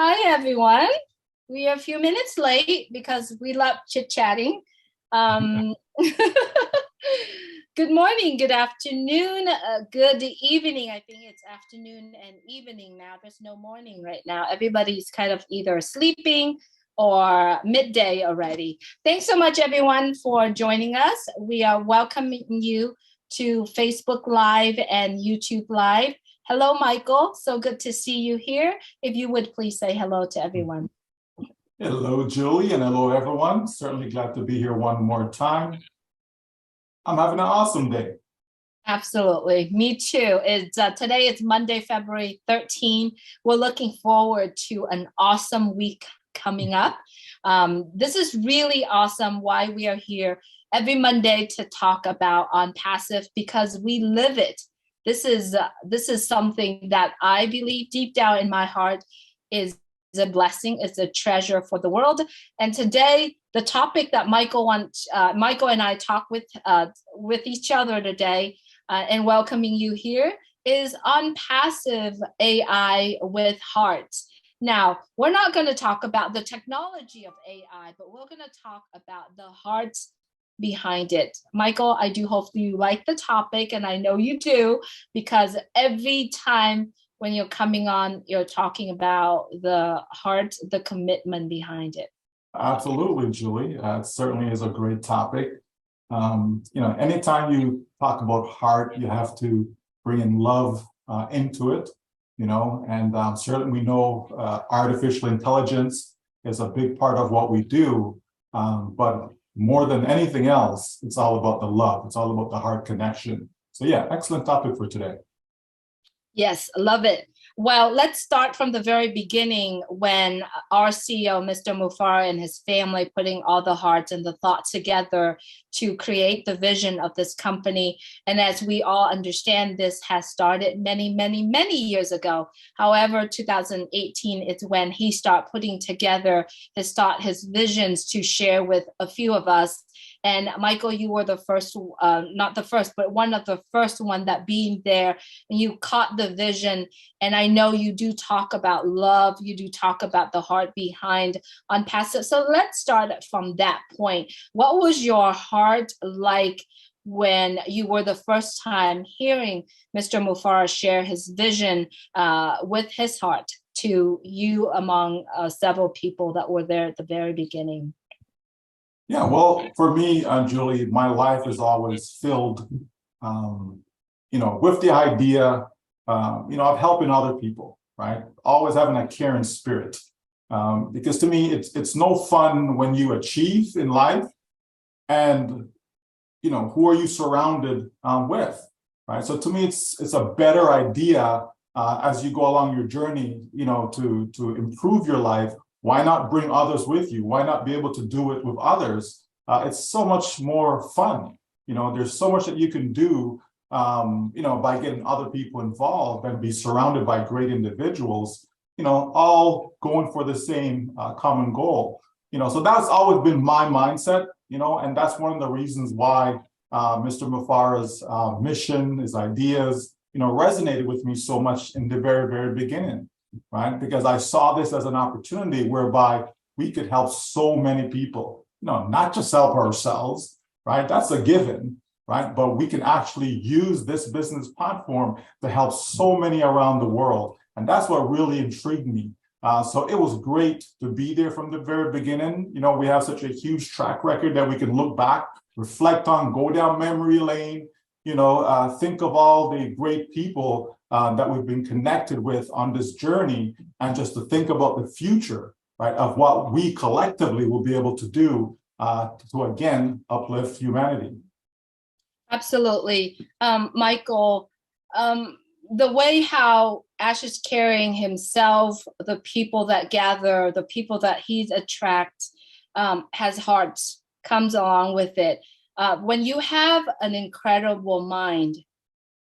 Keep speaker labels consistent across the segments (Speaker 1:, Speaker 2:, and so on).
Speaker 1: Hi, everyone. We are a few minutes late because we love chit-chatting. Um, good morning, good afternoon, good evening. I think it's afternoon and evening now. There's no morning right now. Everybody's kind of either sleeping or midday already. Thanks so much, everyone, for joining us. We are welcoming you to Facebook Live and YouTube Live. Hello, Michael. So good to see you here. If you would please say hello to everyone.
Speaker 2: Hello, Julie, and hello, everyone. Certainly glad to be here one more time. I'm having an awesome day.
Speaker 1: Absolutely. Me too. Today is Monday, February 13. We're looking forward to an awesome week coming up. This is really awesome why we are here every Monday to talk about on passive, because we live it. This is something that I believe deep down in my heart is a blessing. It's a treasure for the world. And today, the topic that Michael and I talk with each other today, and welcoming you here, is on passive AI with heart. Now, we're not going to talk about the technology of AI, but we're going to talk about the heart behind it. Michael, I do hope you like the topic, and I know you do, because every time when you're coming on, you're talking about the heart, the commitment behind it.
Speaker 2: Absolutely, Julie. It certainly is a great topic. Anytime you talk about heart, you have to bring in love into it, and certainly we know artificial intelligence is a big part of what we do, but more than anything else, it's all about the love. It's all about the heart connection. So yeah, excellent topic for today.
Speaker 1: Yes, love it. Well, let's start from the very beginning when our CEO, Mr. Mufara, and his family putting all the heart and the thought together to create the vision of this company. And as we all understand, this has started many, many, many years ago. However, 2018 is when he started putting together his thought, his visions to share with a few of us. And Michael, you were the first, not the first, but one of the first one that being there, and you caught the vision. And I know you do talk about love. You do talk about the heart behind on passive. So let's start from that point. What was your heart like when you were the first time hearing Mr. Mufara share his vision with his heart to you among several people that were there at the very beginning?
Speaker 2: Yeah, well, for me, Julie, my life is always filled, with the idea, of helping other people, right? Always having a caring spirit. Because to me, it's no fun when you achieve in life and, who are you surrounded with, right? So to me, it's a better idea as you go along your journey, to improve your life. Why not bring others with you? Why not be able to do it with others? It's so much more fun. There's so much that you can do, by getting other people involved and be surrounded by great individuals, all going for the same common goal. So that's always been my mindset, and that's one of the reasons why Mr. Mufara's mission, his ideas, resonated with me so much in the very, very beginning. Right? Because I saw this as an opportunity whereby we could help so many people, not just help ourselves, right? That's a given, right? But we can actually use this business platform to help so many around the world. And that's what really intrigued me. So it was great to be there from the very beginning. We have such a huge track record that we can look back, reflect on, go down memory lane, think of all the great people that we've been connected with on this journey, and just to think about the future, right, of what we collectively will be able to do to again uplift humanity.
Speaker 1: Absolutely. Michael, the way how Ash is carrying himself, the people that gather, the people that he attracts, has hearts, comes along with it. When you have an incredible mind,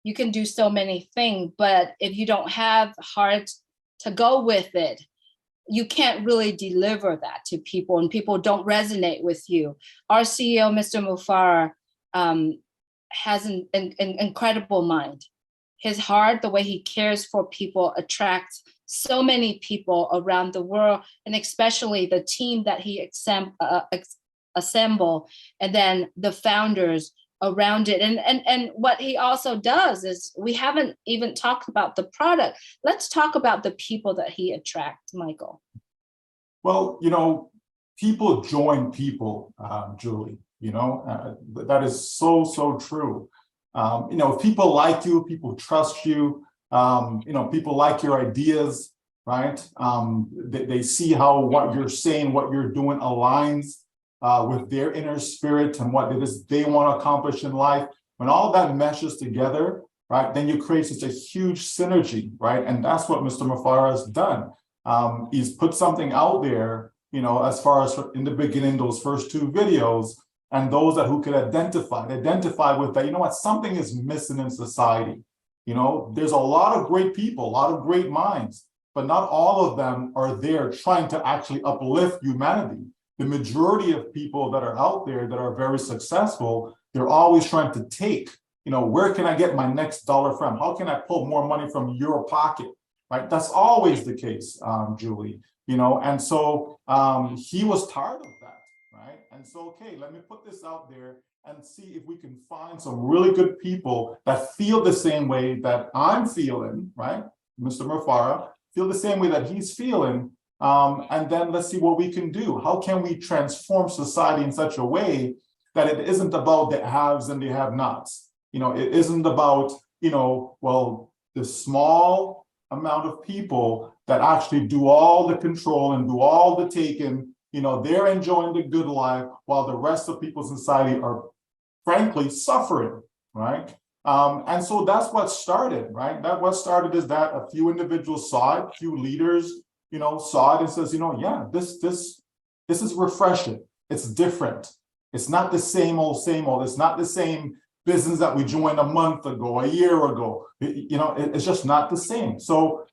Speaker 1: you can do so many things, but if you don't have heart to go with it, you can't really deliver that to people, and people don't resonate with you. Our CEO, Mr. Mufara, has an incredible mind. His heart, the way he cares for people, attracts so many people around the world, and especially the team that he assembled, and then the founders around it. And what he also does is, we haven't even talked about the product. Let's talk about the people that he attracts, Michael.
Speaker 2: Well, people join people, Julie. That is so true. If people like you, people trust you. People like your ideas, right? They see how what you're saying, what you're doing aligns with their inner spirit and what it is they want to accomplish in life. When all that meshes together, right, then you create such a huge synergy, right? And that's what Mr. Mufara has done. He's put something out there, as far as in the beginning, those first 2 videos, and those who could identify with that, something is missing in society. There's a lot of great people, a lot of great minds, but not all of them are there trying to actually uplift humanity. The majority of people that are out there that are very successful, they're always trying to take, where can I get my next dollar from? How can I pull more money from your pocket, right? That's always the case, Julie, and so he was tired of that, right? And so, okay, let me put this out there and see if we can find some really good people that feel the same way that I'm feeling, right? Mr. Mufara, feel the same way that he's feeling. And then let's see what we can do. How can we transform society in such a way that it isn't about the haves and the have-nots? It isn't about, the small amount of people that actually do all the control and do all the taking. They're enjoying the good life while the rest of people's society are, frankly, suffering, right? And so that's what started, right? What started is that a few individuals saw it, a few leaders, saw it and says, yeah, this is refreshing. It's different. It's not the same old. It's not the same business that we joined a month ago, a year ago. It's just not the same. So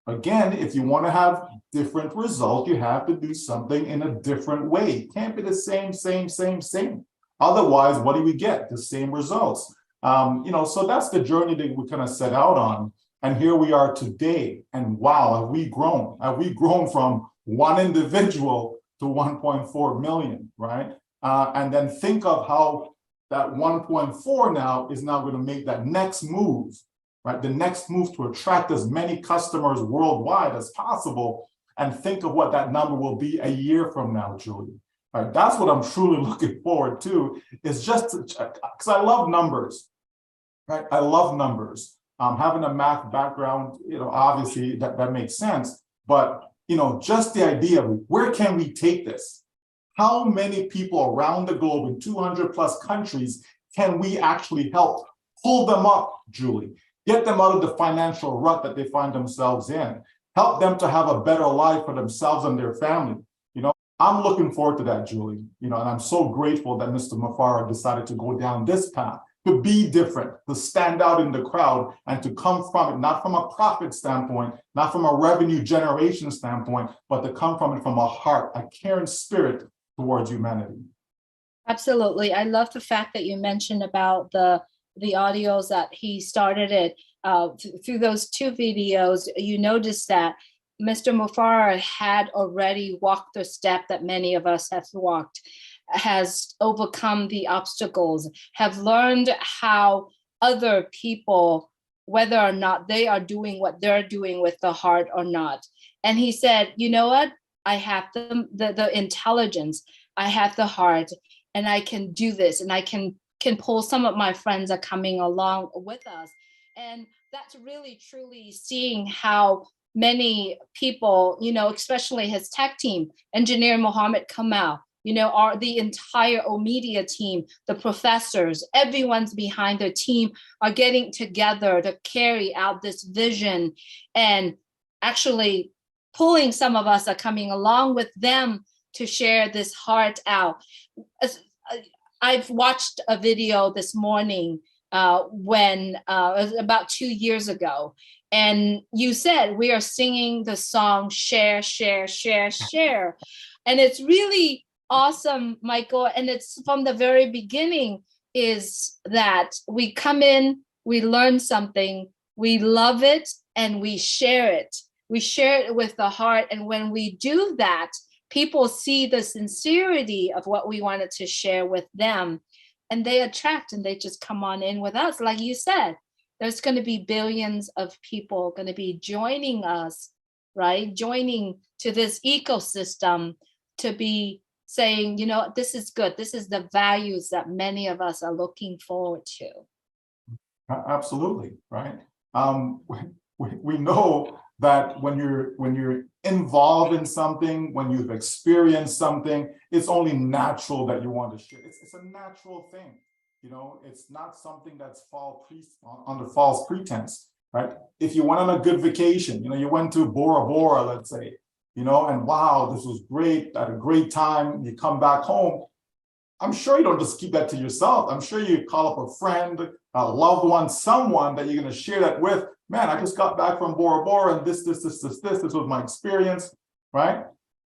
Speaker 2: again, if you want to have different results, you have to do something in a different way. It can't be the same. Otherwise, what do we get? The same results. So that's the journey that we kind of set out on. And here we are today. And wow, have we grown? Have we grown from one individual to 1.4 million, right? And then think of how that 1.4 now is now going to make that next move, right? The next move to attract as many customers worldwide as possible. And think of what that number will be a year from now, Julie. All right, that's what I'm truly looking forward to, is just because I love numbers, right? I love numbers. Having a math background, obviously that makes sense. But, just the idea of where can we take this? How many people around the globe in 200 plus countries can we actually help pull them up, Julie? Get them out of the financial rut that they find themselves in. Help them to have a better life for themselves and their family. I'm looking forward to that, Julie. And I'm so grateful that Mr. Mufara decided to go down this path, to be different, to stand out in the crowd, and to come from it, not from a profit standpoint, not from a revenue generation standpoint, but to come from it from a heart, a caring spirit towards humanity.
Speaker 1: Absolutely. I love the fact that you mentioned about the audios that he started it through those 2 videos. You notice that Mr. Mufara had already walked the step that many of us have walked, has overcome the obstacles, have learned how other people, whether or not they are doing what they're doing with the heart or not. And he said, you know what? I have the intelligence, I have the heart, and I can do this, and I can pull some of my friends are coming along with us. And that's really truly seeing how many people, especially his tech team, engineer Mohammed Kamal, are the entire O-Media team, the professors, everyone's behind the team are getting together to carry out this vision, and actually pulling some of us are coming along with them to share this heart out. I've watched a video this morning when it was about 2 years ago. And you said we are singing the song Share, Share, Share, Share. And it's really awesome, Michael. And it's from the very beginning, is that we come in, we learn something, we love it, and we share it. We share it with the heart. And when we do that, people see the sincerity of what we wanted to share with them, and they attract and they just come on in with us. Like you said, there's going to be billions of people going to be joining us, right? Joining to this ecosystem to be saying, you know, this is good. This is the values that many of us are looking forward to.
Speaker 2: Absolutely, right? We know that when you're involved in something, when you've experienced something, it's only natural that you want to share. It's a natural thing, you know. It's not something that's under false pretense, right? If you went on a good vacation, you know, you went to Bora Bora, let's say, you know, and wow, this was great, had a great time. You come back home, I'm sure you don't just keep that to yourself. I'm sure you call up a friend, a loved one, someone that you're going to share that with. Man, I just got back from Bora Bora and this was my experience, right?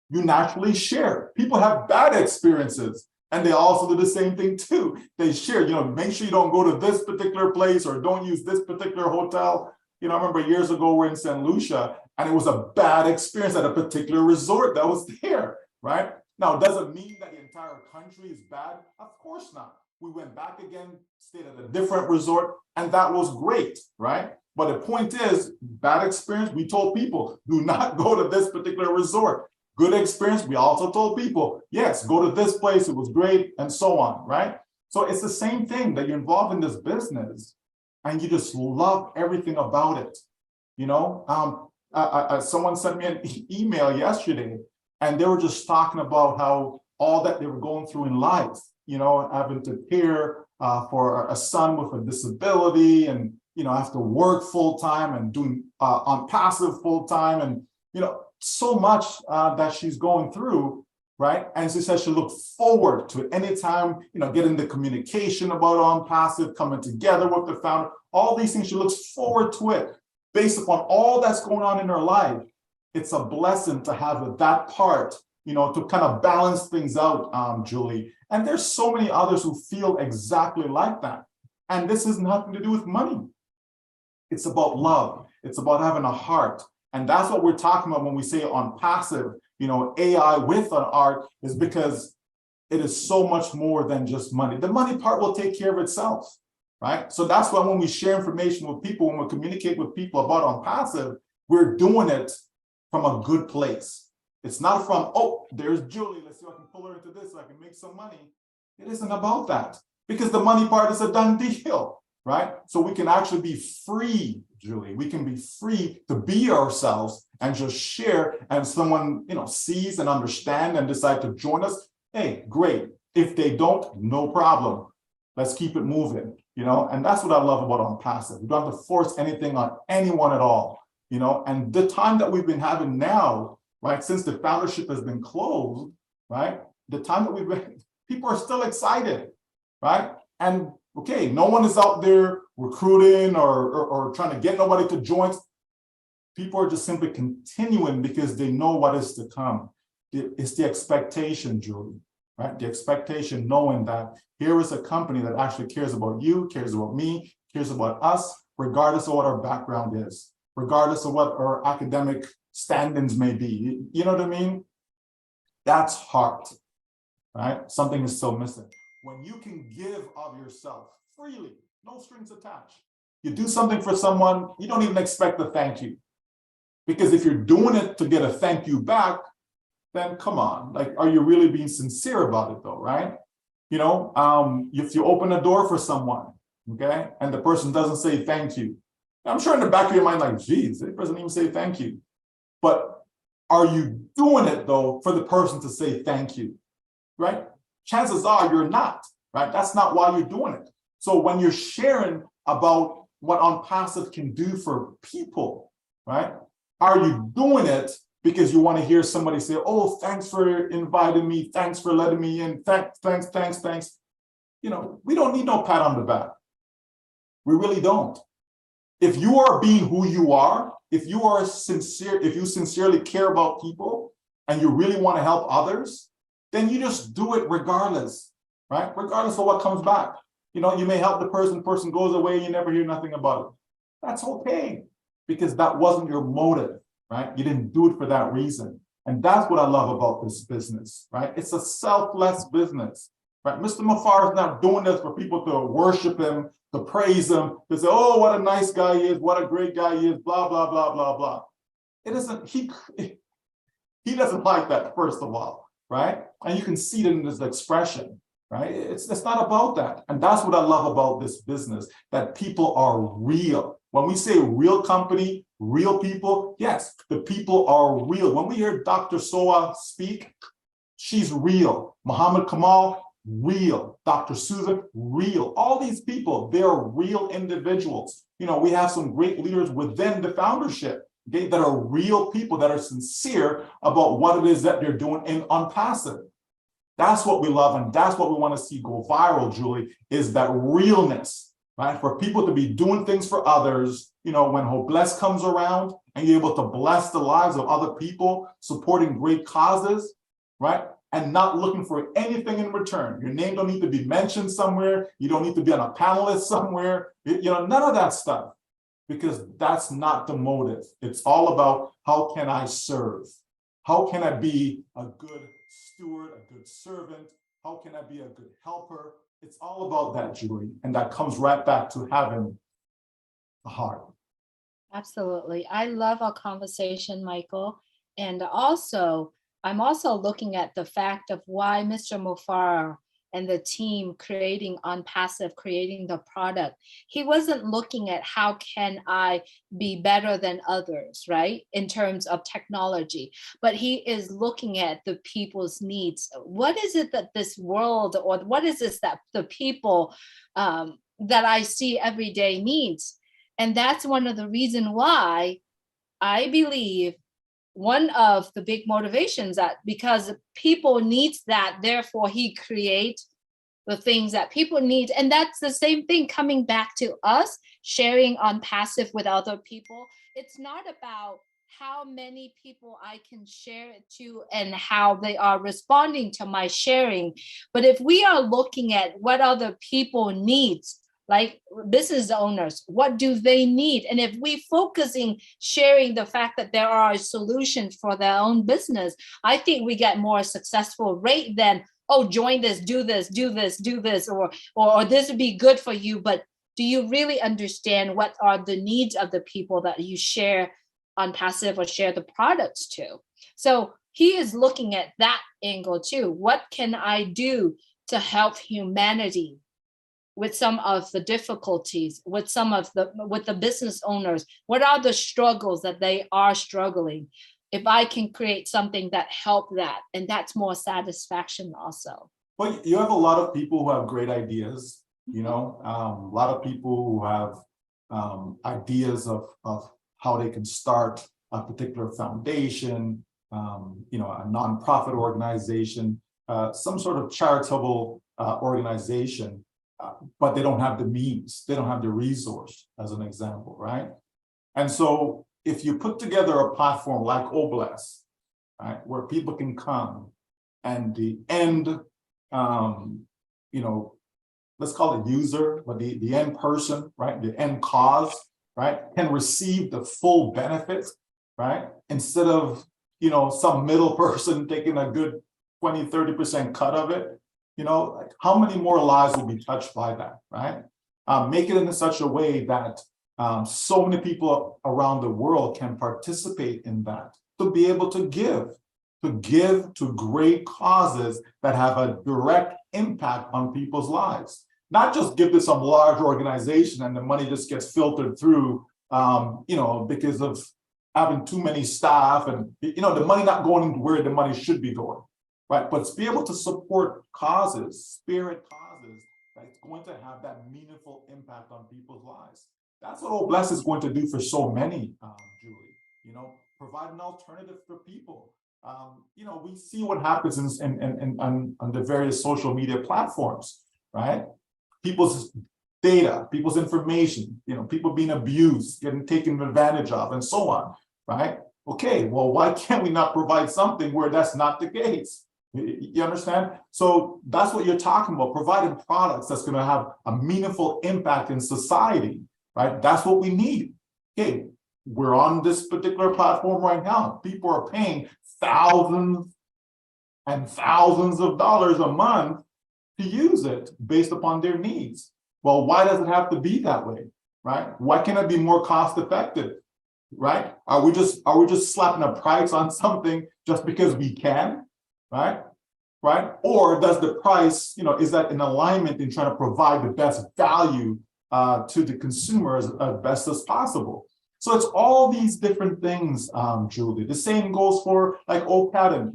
Speaker 2: You naturally share. People have bad experiences and they also do the same thing too. They share, you know, make sure you don't go to this particular place or don't use this particular hotel. You know, I remember years ago we're in St. Lucia and it was a bad experience at a particular resort that was there, right? Now, does it mean that the entire country is bad? Of course not. We went back again, stayed at a different resort, and that was great, right? But the point is, bad experience, we told people, do not go to this particular resort. Good experience, we also told people, yes, go to this place, it was great, and so on, right? So it's the same thing that you're involved in this business, and you just love everything about it. You know, someone sent me an email yesterday, and they were just talking about how all that they were going through in life, you know, having to care for a son with a disability and, you know, have to work full time and doing on passive full time and, you know, so much that she's going through, right? And she says she looked forward to it anytime, you know, getting the communication about on passive, coming together with the founder, all these things, she looks forward to it based upon all that's going on in her life. It's a blessing to have that part, you know, to kind of balance things out, Julie. And there's so many others who feel exactly like that. And this has nothing to do with money. It's about love. It's about having a heart. And that's what we're talking about when we say on passive, you know, AI with an art, is because it is so much more than just money. The money part will take care of itself, right? So that's why when we share information with people, when we communicate with people about on passive, we're doing it from a good place. It's not from, oh, there's Julie, let's see if I can pull her into this so I can make some money. It isn't about that, because the money part is a done deal, right? So we can actually be free, Julie. We can be free to be ourselves and just share, and someone, you know, sees and understand and decide to join us. Hey, great. If they don't, no problem. Let's keep it moving, you know? And that's what I love about on passive. We don't have to force anything on anyone at all. You know, and the time that we've been having now, right, since the foundership has been closed, right, the time that we've been, people are still excited, right? And okay, no one is out there recruiting or trying to get nobody to join. People are just simply continuing because they know what is to come. It's the expectation, Julie, right? The expectation, knowing that here is a company that actually cares about you, cares about me, cares about us, regardless of what our background is, regardless of what our academic standings may be. You know what I mean? That's heart, right? Something is still missing. When you can give of yourself freely, no strings attached. You do something for someone, you don't even expect a thank you. Because if you're doing it to get a thank you back, then come on, like, are you really being sincere about it though, right? You know, if you open a door for someone, okay, and the person doesn't say thank you, I'm sure in the back of your mind, like, geez, they doesn't even say thank you. But are you doing it though for the person to say thank you, right? Chances are you're not, right? That's not why you're doing it. So when you're sharing about what on passive can do for people, right? Are you doing it because you want to hear somebody say, oh, thanks for inviting me, thanks for letting me in, thanks. You know, we don't need no pat on the back. We really don't. If you are being who you are, if you are sincere, if you sincerely care about people and you really want to help others, then you just do it regardless, right? Regardless of what comes back. You know, you may help the person goes away, you never hear nothing about it. That's okay, because that wasn't your motive. right? You didn't do it for that reason. And that's what I love about this business, right? It's a selfless business, right? Mr. Mafar is not doing this for people to worship him, to praise him, to say, oh, what a nice guy he is, what a great guy he is, blah, blah, blah, blah, blah. It isn't, he doesn't like that, first of all, right? And you can see it in his expression, right? It's not about that. And that's what I love about this business, that people are real. When we say real company, real people, yes, the people are real. When we hear Dr. Soa speak, she's real. Muhammad Kamal, real. Dr. Susan, real. All these people, they're real individuals. You know, we have some great leaders within the foundership, okay, that are real people, that are sincere about what it is that they're doing on passive. That's what we love, and that's what we want to see go viral, Julie, is that realness. Right? For people to be doing things for others, you know, when Hobless comes around and you're able to bless the lives of other people, supporting great causes, right? And not looking for anything in return. Your name don't need to be mentioned somewhere. You don't need to be on a panelist somewhere. You know, none of that stuff, because that's not the motive. It's all about, how can I serve? How can I be a good steward, a good servant? How can I be a good helper? It's all about that, Julie, and that comes right back to having a heart.
Speaker 1: Absolutely. I love our conversation, Michael. And also, I'm also looking at the fact of why Mr. Mufar and the team creating on passive, creating the product, he wasn't looking at how can I be better than others, right? In terms of technology, but he is looking at the people's needs. What is it that this world, or what is this that the people that I see every day needs? And that's one of the reasons why I believe one of the big motivations, that because people needs that, therefore he creates the things that people need. And that's the same thing coming back to us sharing on passive with other people. It's not about how many people I can share it to and how they are responding to my sharing. But if we are looking at what other people needs, like business owners, what do they need? And if we focusing sharing the fact that there are solutions for their own business, I think we get more successful rate than, oh, join this, do this, do this, do this, or this would be good for you. But do you really understand what are the needs of the people that you share on passive or share the products to? So he is looking at that angle too. What can I do to help humanity with some of the difficulties, with the business owners? What are the struggles that they are struggling? If I can create something that help that, and that's more satisfaction also.
Speaker 2: Well, you have a lot of people who have great ideas, you know, a lot of people who have ideas of how they can start a particular foundation, you know, a nonprofit organization, some sort of charitable organization. But they don't have the means, they don't have the resource, as an example, right? And so if you put together a platform like Obless, right, where people can come and the end, you know, let's call it user, but the end person, right, the end cause, right, can receive the full benefit, right? Instead of, you know, some middle person taking a good 20, 30% cut of it. You know, like how many more lives will be touched by that, right? Make it in such a way that so many people around the world can participate in that, to be able to give to great causes that have a direct impact on people's lives. Not just give to some large organization and the money just gets filtered through, you know, because of having too many staff and, you know, the money not going where the money should be going. Right, but to be able to support causes, spirit causes, that's going to have that meaningful impact on people's lives. That's what Obless is going to do for so many, Julie. You know, provide an alternative for people. You know, we see what happens on the various social media platforms, right? People's data, people's information, you know, people being abused, getting taken advantage of, and so on, right? Okay, well, why can't we not provide something where that's not the case? You understand? So that's what you're talking about, providing products that's going to have a meaningful impact in society, right? That's what we need. Okay, we're on this particular platform right now. People are paying thousands and thousands of dollars a month to use it based upon their needs. Well, why does it have to be that way, right? Why can't it be more cost effective, right? Are we just slapping a price on something just because we can, right? Or does the price, is that in alignment in trying to provide the best value to the consumers as best as possible? So it's all these different things, Julie. The same goes for like Academy,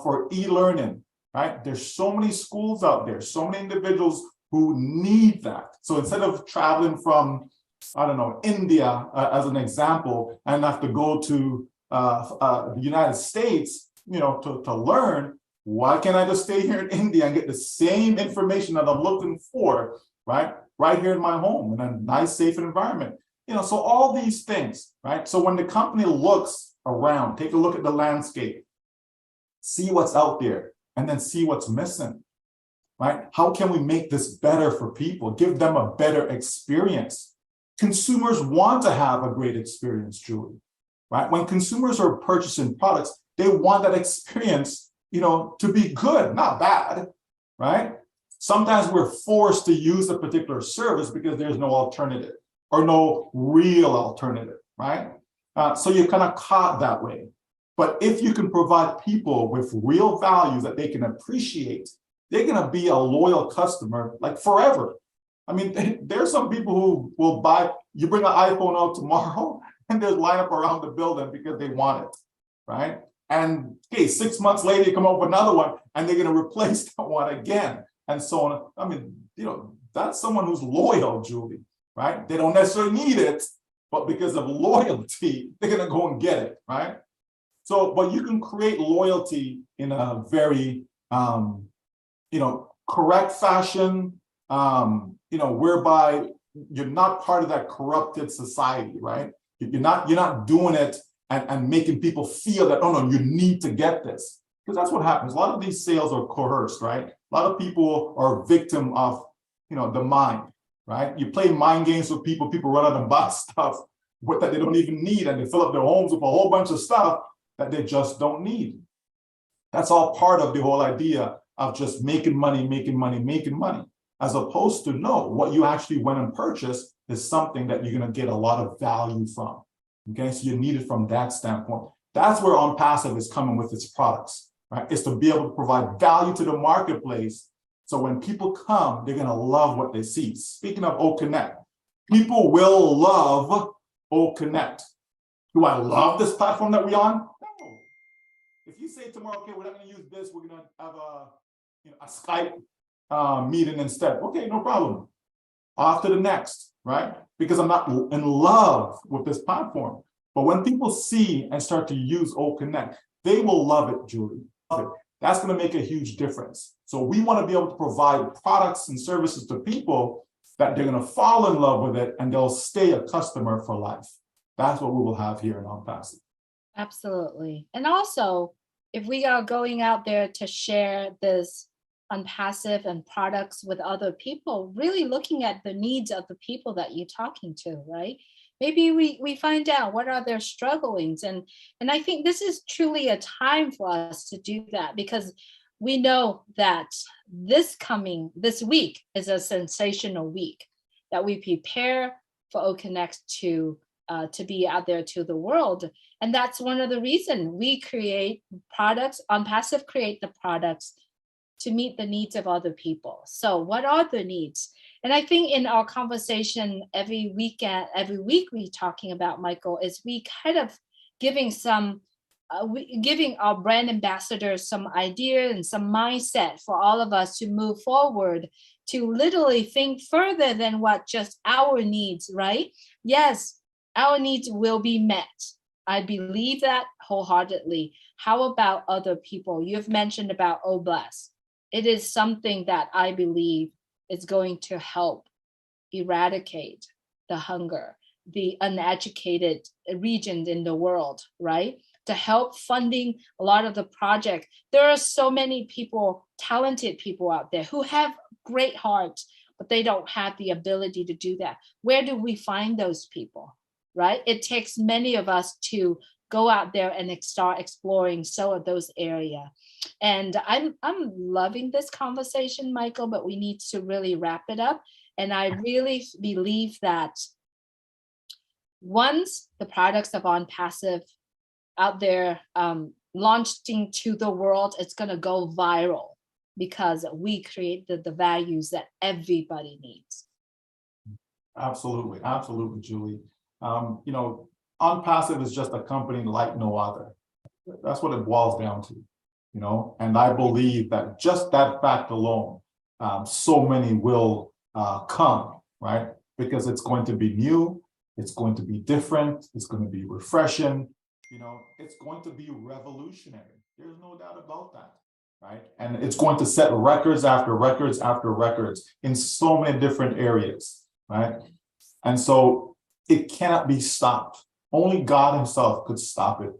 Speaker 2: for e-learning, right? There's so many schools out there, so many individuals who need that. So instead of traveling from, I don't know, India as an example, and have to go to the United States, to learn, why can't I just stay here in India and get the same information that I'm looking for, right here in my home in a nice, safe environment? So all these things, right? So when the company looks around, take a look at the landscape, see what's out there, and then see what's missing, right? How can we make this better for people, give them a better experience? Consumers want to have a great experience, Julie, right? When consumers are purchasing products, they want that experience, to be good, not bad, right? Sometimes we're forced to use a particular service because there's no alternative or no real alternative, right? So you're kind of caught that way. But if you can provide people with real values that they can appreciate, they're going to be a loyal customer like forever. I mean, there's some people who will buy, you bring an iPhone out tomorrow and there's lineup around the building because they want it, right? And okay, 6 months later, you come up with another one and they're going to replace that one again and so on. I mean, that's someone who's loyal, Julie, right? They don't necessarily need it, but because of loyalty, they're going to go and get it, right? So, but you can create loyalty in a very, correct fashion, whereby you're not part of that corrupted society, right? You're not doing it and making people feel that, oh no, you need to get this. Because that's what happens. A lot of these sales are coerced, right? A lot of people are victim of, the mind, right? You play mind games with people run out and buy stuff that they don't even need, and they fill up their homes with a whole bunch of stuff that they just don't need. That's all part of the whole idea of just making money, as opposed to no, what you actually went and purchased is something that you're going to get a lot of value from. Okay, so you need it from that standpoint. That's where OnPassive is coming with its products, right? It's to be able to provide value to the marketplace. So when people come, they're going to love what they see. Speaking of OConnect, people will love OConnect. Do I love this platform that we're on? No. If you say tomorrow, okay, we're not going to use this, we're going to have a Skype meeting instead. Okay, no problem. Off to the next, right? Because I'm not in love with this platform. But when people see and start to use OConnect, they will love it, Julie. Love it. That's going to make a huge difference. So we want to be able to provide products and services to people that they're going to fall in love with it and they'll stay a customer for life. That's what we will have here in OnPassive.
Speaker 1: Absolutely. And also, if we are going out there to share this OnPassive and products with other people, really looking at the needs of the people that you're talking to, right? Maybe we find out what are their strugglings. And I think this is truly a time for us to do that, because we know that this week is a sensational week, that we prepare for OConnect to be out there to the world. And that's one of the reasons we create products, OnPassive create the products to meet the needs of other people. So what are the needs? And I think in our conversation every week we talking about, Michael, is we kind of giving our brand ambassadors some idea and some mindset for all of us to move forward, to literally think further than what just our needs, right? Yes, our needs will be met. I believe that wholeheartedly. How about other people? You've mentioned about Oblast. It is something that I believe is going to help eradicate the hunger, the uneducated regions in the world, right? To help funding a lot of the project. There are so many people, talented people out there who have great hearts, but they don't have the ability to do that. Where do we find those people? right? It takes many of us to go out there and start exploring some of those areas. And I'm loving this conversation, Michael, but we need to really wrap it up. And I really believe that once the products of On Passive out there launching to the world, it's going to go viral because we create the values that everybody needs.
Speaker 2: Absolutely, absolutely, Julie. You know, On Passive is just a company like no other. That's what it boils down to, you know, and I believe that just that fact alone, so many will come, right? Because it's going to be new, it's going to be different, it's going to be refreshing, you know, it's going to be revolutionary. There's no doubt about that, right? And it's going to set records after records after records in so many different areas, right? And so it cannot be stopped. Only God himself could stop it,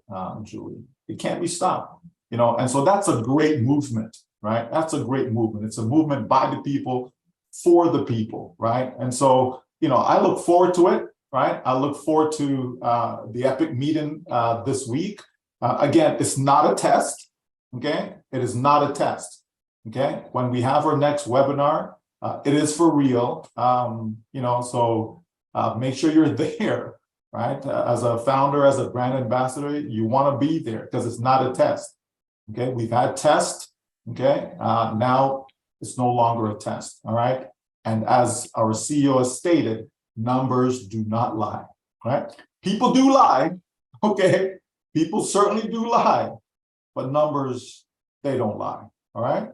Speaker 2: Julie. It can't be stopped, you know, and so that's a great movement, right? That's a great movement. It's a movement by the people, for the people, right? And so, you know, I look forward to it, right? I look forward to the epic meeting this week. Again, it's not a test, okay? It is not a test, okay? When we have our next webinar, it is for real, you know, so make sure you're there, right? As a founder, as a brand ambassador, you want to be there because it's not a test, okay? We've had tests, okay? Now it's no longer a test, all right? And as our CEO has stated, numbers do not lie, right? People do lie, okay? People certainly do lie, but numbers, they don't lie, all right?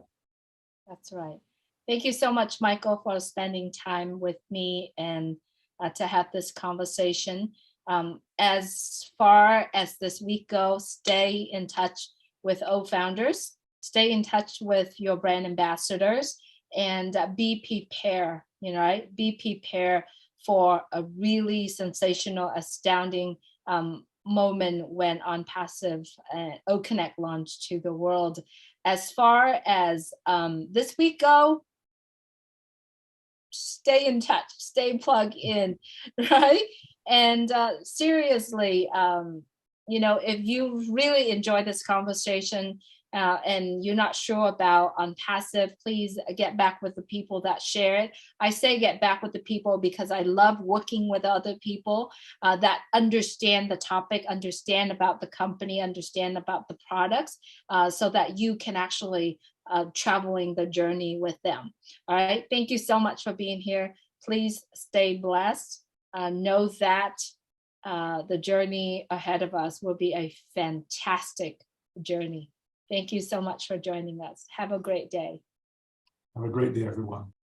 Speaker 1: That's right. Thank you so much, Michael, for spending time with me and to have this conversation. As far as this week goes, stay in touch with O Founders, stay in touch with your brand ambassadors, and be prepared, you know, right? Be prepared for a really sensational, astounding moment when On Passive O Connect launched to the world. As far as this week go, stay in touch, stay plugged in, right? And seriously, you know, if you really enjoyed this conversation and you're not sure about On Passive, please get back with the people that share it. I say get back with the people because I love working with other people that understand the topic, understand about the company, understand about the products, so that you can actually traveling the journey with them. All right. Thank you so much for being here. Please stay blessed. Know that the journey ahead of us will be a fantastic journey. Thank you so much for joining us. Have a great day.
Speaker 2: Have a great day, everyone.